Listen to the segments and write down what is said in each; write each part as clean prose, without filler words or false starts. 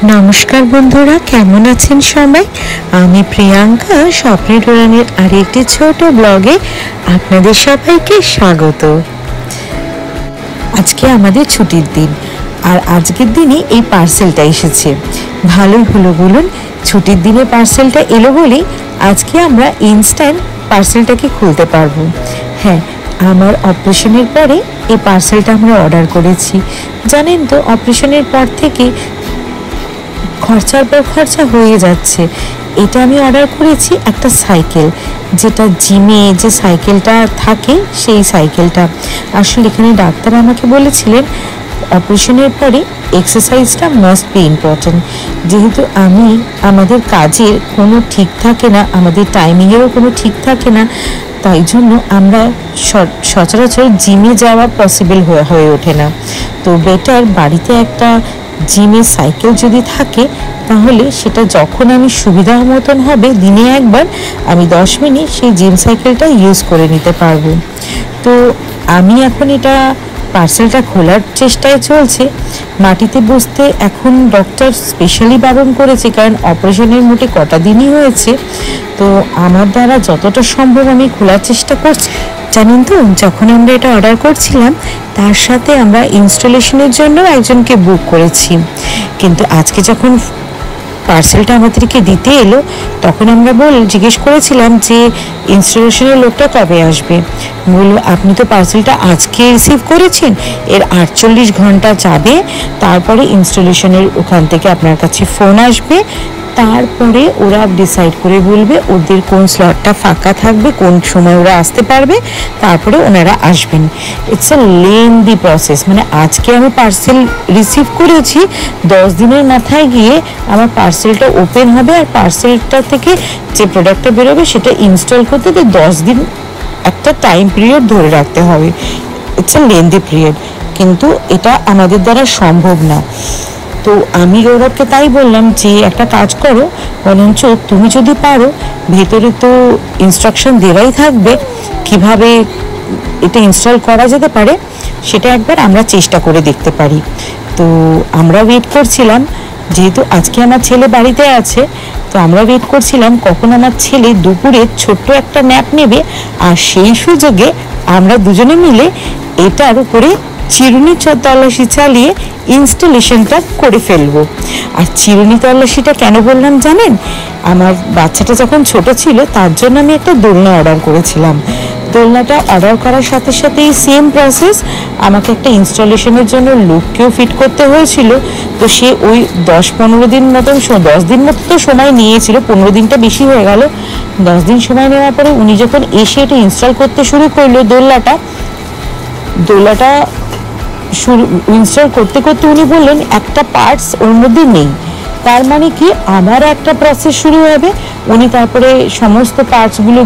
নমস্কার বন্ধুরা, কেমন আছেন সবাই? আমি প্রিয়াঙ্কা স্বপ্নের উড়ানের আরেকটি ছোট ব্লগে আপনাদের সবাইকে স্বাগত। আজকে আমাদের ছুটির দিন, আর আজকের দিনে এই পার্সেলটা এসেছে। ভালোই হলো বলুন, ছুটির দিনে পার্সেলটা এলো বলেই আজকে আমরা ইনস্ট্যান্ট পার্সেলটাকে খুলতে পারবো। হ্যাঁ, আমার অপারেশনের পরে এই পার্সেলটা আমরা অর্ডার করেছি। জানেন তো, অপারেশনের পর থেকে খরচার পর খরচা হয়ে যাচ্ছে। এটা আমি অর্ডার করেছি একটা সাইকেল, যেটা জিমে যে সাইকেলটা থাকে সেই সাইকেলটা। আসলে এখানে ডাক্তার আমাকে বলেছিলেন অপারেশনের পরে এক্সারসাইজটা মাস্ট বি ইম্পর্টেন্ট। যেহেতু আমাদের কাজের কোনো ঠিক থাকে না, আমাদের টাইমিংয়েরও কোনো ঠিক থাকে না, তাই জন্য আমরা সচরাচর জিমে যাওয়া পসিবল হয়ে ওঠে না। তো বেটার বাড়িতে একটা জিমের সাইকেল যদি থাকে, তাহলে সেটা যখন আমি সুবিধা মতন হবে দিনে একবার আমি 10 মিনিট সেই জিম সাইকেলটা ইউজ করে নিতে পারবো। তো আমি এখন এটা পার্সেলটা খোলার চেষ্টায় চলছে। মাটিতে বসতে এখন ডক্টর স্পেশালি বারণ করেছে, কারণ অপারেশনের মোটে কটা দিনই হয়েছে। তো আমার দ্বারা যতটা সম্ভব আমি খোলার চেষ্টা করছি। জানেন তো, যখন আমরা এটা অর্ডার করছিলাম তার সাথে আমরা ইনস্টলেশনের জন্য একজনকে বুক করেছি, কিন্তু আজকে যখন পার্সেলটা আমাদেরকে দিতে এলো তখন আমরা জিজ্ঞেস করেছিলাম যে ইনস্টলেশনের লোকটা কবে আসবে। বলল আপনি তো পার্সেলটা আজকে রিসিভ করেছেন, এর 48 ঘন্টা যাবে, তারপরে ইনস্টলেশনের ওখান থেকে আপনার কাছে ফোন আসবে, তারপরে ওরা ডিসাইড করে বলবে ওদের কোন স্লটটা ফাঁকা থাকবে, কোন সময় ওরা আসতে পারবে, তারপরে ওনারা আসবেন। It's a lengthy process. মানে আজকে আমি পার্সেল রিসিভ করেছি, 10 দিনের মাথায় গিয়ে আমার পার্সেলটা ওপেন হবে, আর পার্সেলটা থেকে যে প্রোডাক্টটা বেরোবে সেটা ইনস্টল করতে 10 দিন একটা টাইম পিরিয়ড ধরে রাখতে হবে। ইটস আ লেন্দি পিরিয়ড, কিন্তু এটা আমাদের দ্বারা সম্ভব না। তো আমি গৌরবকে তাই বললাম যে একটা কাজ করো, বরঞ্চ তুমি যদি পারো, ভেতরে তো ইনস্ট্রাকশন দেওয়াই থাকবে কিভাবে এটা ইনস্টল করা যেতে পারে, সেটা একবার আমরা চেষ্টা করে দেখতে পারি। তো আমরা ওয়েট করছিলাম, যেহেতু আজকে আমার ছেলে বাড়িতে আছে, তো আমরা ওয়েট করছিলাম কখন আমার ছেলে দুপুরে ছোট্ট একটা ন্যাপ নেবে, আর সেই সুযোগে আমরা দুজনে মিলে এটার উপরে চিরুনি তল্লাশি চালিয়ে ইনস্টলেশনটা করে ফেলবো। আর চিরুনি তল্লাশিটা কেন বললাম জানেন? আমার বাচ্চাটা যখন ছোট ছিল তার জন্য আমি একটা দোলনা অর্ডার করেছিলাম। দোলনাটা অর্ডার করার সাথে সাথেই সেম প্রসেস, আমাকে একটা ইনস্টলেশনের জন্য লোককেও ফিট করতে হয়েছিল। তো সে ওই 10-15 দিন মতন 10 দিন মতো তো সময় নিয়েছিল, 15 দিনটা বেশি হয়ে গেল। 10 দিন সময় নেওয়ার পরে উনি যখন এসে এটা ইনস্টল করতে শুরু করলো, দোলনাটা ইনস্টল করতে করতে উনি বললেন একটা পার্টস ওর মধ্যে নেই। তার মানে কি, আমার একটা প্রসেস শুরু হবে। উনি তারপরে সমস্ত পার্টসগুলো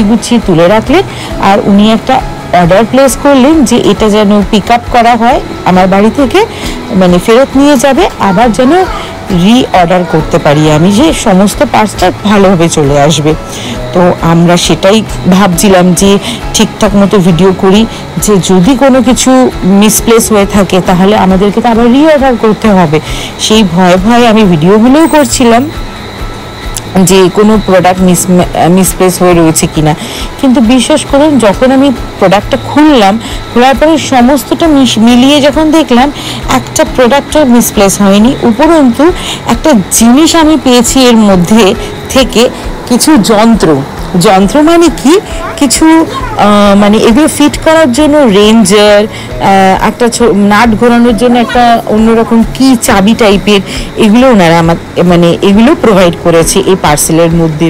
গুছিয়ে তুলে রাখলেন, আর উনি একটা অর্ডার প্লেস করলেন যে এটা যেন পিক আপ করা হয় আমার বাড়ি থেকে, মানে ফেরত নিয়ে যাবে, আবার যেন অর্ডার করতে পারি আমি, যে সমস্ত পার্টসটা ভালোভাবে চলে আসবে। তো আমরা সেটাই ভাবছিলাম যে ঠিকঠাক মতো ভিডিও করি, যে যদি কোনো কিছু মিসপ্লেস হয়ে থাকে তাহলে আমাদেরকে তো আবার অর্ডার করতে হবে। সেই ভয়ে আমি ভিডিওগুলোও করছিলাম যে কোনো প্রোডাক্ট মিসপ্লেস হয়ে রয়েছে কিনা। কিন্তু বিশ্বাস করুন, যখন আমি প্রোডাক্টটা খোলার পরে সমস্তটা মিলিয়ে যখন দেখলাম একটা প্রোডাক্টও মিসপ্লেস হয়নি, উপরন্তু একটা জিনিস আমি পেয়েছি এর মধ্যে থেকে, কিছু যন্ত্র মানে কি, কিছু মানে এগুলো ফিট করার জন্য রেঞ্জার, একটা নাট ঘোরানোর জন্য একটা অন্যরকম কি চাবি টাইপের, এগুলো ওনারা এগুলো প্রোভাইড করেছে এই পার্সেলের মধ্যে।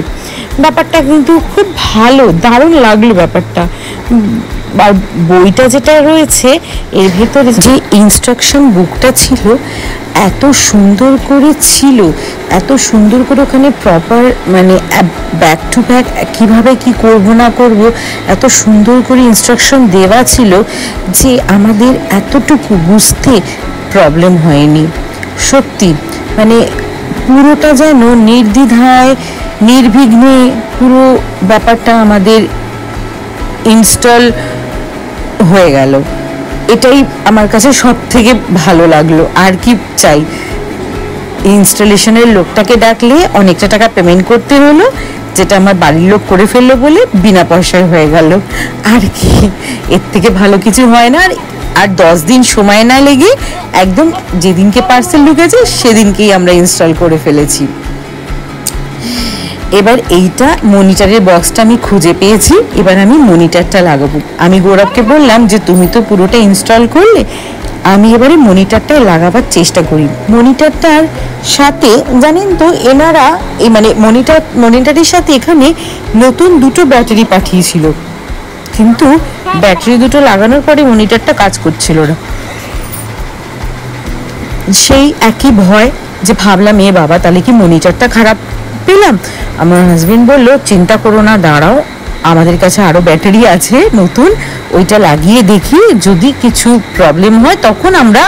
ব্যাপারটা কিন্তু খুব ভালো, দারুণ লাগলো ব্যাপারটা। আর বইটা যেটা রয়েছে এর ভেতরে, যে ইনস্ট্রাকশন বুকটা ছিল এত সুন্দর করে ওখানে প্রপার মানে ব্যাক টু ব্যাক কিভাবে কি করব না করব এত সুন্দর করে ইনস্ট্রাকশন দেওয়া ছিল যে আমাদের এতটুকু বুঝতে প্রবলেম হয়নি। সত্যি মানে পুরোটা যেন নির্দ্বিধায় নির্বিঘ্নে পুরো ব্যাপারটা আমাদের ইনস্টল হয়ে গেল। এটাই আমার কাছে সব থেকে ভালো লাগলো। আর কি চাই, ইনস্টলেশনের লোকটাকে ডাকলে অনেকটা টাকা পেমেন্ট করতে হলো, যেটা আমার বাড়ির লোক করে ফেললো বলে বিনা পয়সায় হয়ে গেল। আর কি, এর থেকে ভালো কিছু হয় না। আর 10 দিন সময় না লেগে একদম যেদিনকে পার্সেল ঢুকেছে সেদিনকেই আমরা ইনস্টল করে ফেলেছি। এবার এইটা মনিটরের বক্সটা আমি খুঁজে পেয়েছি, এবার আমি মনিটরটা লাগাবো। আমি গৌরবকে বললাম যে তুমি তো পুরোটা ইনস্টল করলে, আমি এবারে মনিটরটা লাগাবার চেষ্টা করি। মনিটরটার সাথে জানেন তো এনারা এই মানে মনিটরের সাথে এখানে নতুন 2টো ব্যাটারি পাঠিয়েছিল, কিন্তু ব্যাটারি 2টো লাগানোর পরে মনিটরটা কাজ করছিল না। সেই একই ভয় যে ভাবলাম এ বাবা তাহলে কি মনিটরটা খারাপ পেলাম। আমার হাজবেন্ড বললো চিন্তা করো না, দাঁড়াও, আমাদের কাছে আরো ব্যাটারি আছে নতুন, ওইটা লাগিয়ে দেখি, যদি কিছু প্রবলেম হয় তখন আমরা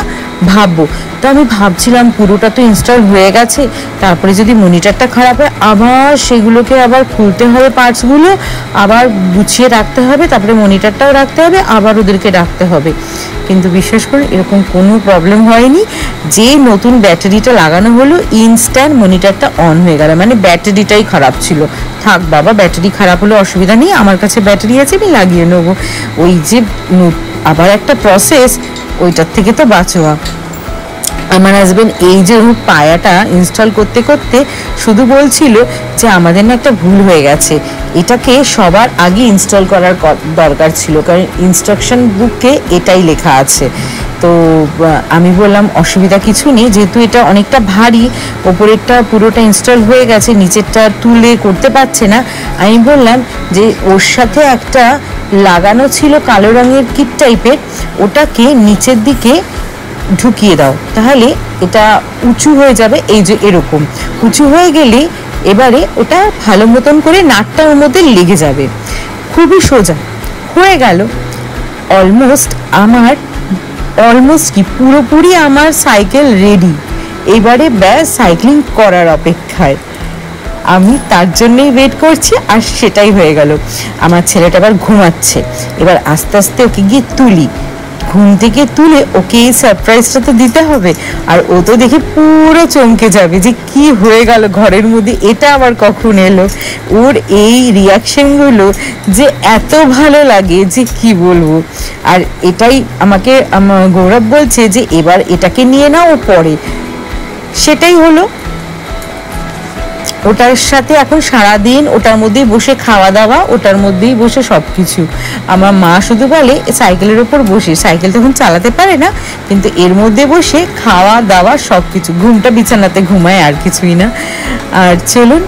ভাববো। তো আমি ভাবছিলাম পুরোটা তো ইনস্টল হয়ে গেছে, তারপরে যদি মনিটরটা খারাপ হয় আবার সেগুলোকে আবার খুলতে হবে, পার্টসগুলো আবার গুছিয়ে রাখতে হবে, তারপরে মনিটরটাও রাখতে হবে, আবার ওদেরকে রাখতে হবে। কিন্তু বিশ্বাস করে এরকম কোনো প্রবলেম হয়নি। যে নতুন ব্যাটারিটা লাগানো হলো ইনস্ট্যান্ট মনিটরটা অন হয়ে গেল, মানে ব্যাটারিটাই খারাপ ছিল। থাক বাবা, ব্যাটারি খারাপ হলে অসুবিধা নেই, আমার কাছে ব্যাটারি আছে, আমি লাগিয়ে নেবো। ওই যে আবার একটা প্রসেস, ওইটার থেকে তো বাঁচোয়া। আমার হাজবেন্ড এই যে পায়াটা ইনস্টল করতে করতে শুধু বলছিল যে আমাদের না একটা ভুল হয়ে গেছে, এটাকে সবার আগে ইনস্টল করার দরকার ছিল, কারণ ইনস্ট্রাকশন বুকে এটাই লেখা আছে। তো আমি বললাম অসুবিধা কিছু নেই, যেহেতু এটা অনেকটা ভারী, ওপরেরটা পুরোটা ইনস্টল হয়ে গেছে, নিচেরটা তুলে করতে পারছে না। আমি বললাম যে ওর সাথে একটা লাগানো ছিল কালো রঙের কিট টাইপের, ওটাকে নিচের দিকে ঢুকিয়ে দাও, তাহলে এটা উঁচু হয়ে যাবে। এই যে এরকম উঁচু হয়ে গেলে এবারে ওটা ভালো মতন করে নাটটা ওর মধ্যে লেগে যাবে। খুবই সোজা হয়ে গেল। অলমোস্ট কি পুরোপুরি আমার সাইকেল রেডি, এবারে ব্যাস সাইক্লিং করার অপেক্ষায়। আমি তার জন্যই ওয়েট করছি, আর সেটাই হয়ে গেল। আমার ছেলেটা আবার ঘুমাচ্ছে, এবার আস্তে আস্তে ওকে গিয়ে তুলি, ঘুম থেকে তুলে ওকে এই সারপ্রাইজটা তো দিতে হবে। আর ও তো দেখে পুরো চমকে যাবে যে কি হয়ে গেল ঘরের মধ্যে, এটা আবার কখন এলো। ওর এই রিয়াকশনগুলো যে এত ভালো লাগে যে কি বলবো। আর এটাই আমাকে গৌরব বলছে যে এবার এটাকে নিয়ে নাও পরে, সেটাই হলো। ওটার সাথে এখন সারাদিন ওটার মধ্যেই বসে খাওয়া দাওয়া, ওটার মধ্যেই বসে সবকিছু। আমার মা শুধু বলে সাইকেলের ওপর বসে, সাইকেল তখন চালাতে পারে না, কিন্তু এর মধ্যে বসে খাওয়া দাওয়া সবকিছু, ঘুমটা বিছানাতে ঘুমায়, আর কিছুই না। আর চলুন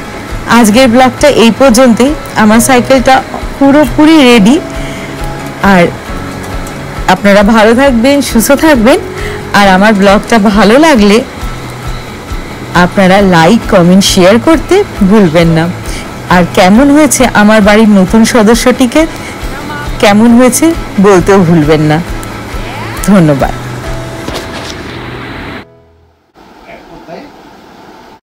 আজকের ব্লগটা এই পর্যন্তই। আমার সাইকেলটা পুরোপুরি রেডি। আর আপনারা ভালো থাকবেন, সুস্থ থাকবেন। আর আমার ব্লগটা ভালো লাগলে আপনারা লাইক, কমেন্ট, শেয়ার করতে ভুলবেন না। আর কেমন হয়েছে আমার বাড়ির নতুন সদস্যটিকে কেমন হয়েছে বলতেও ভুলবেন না। ধন্যবাদ।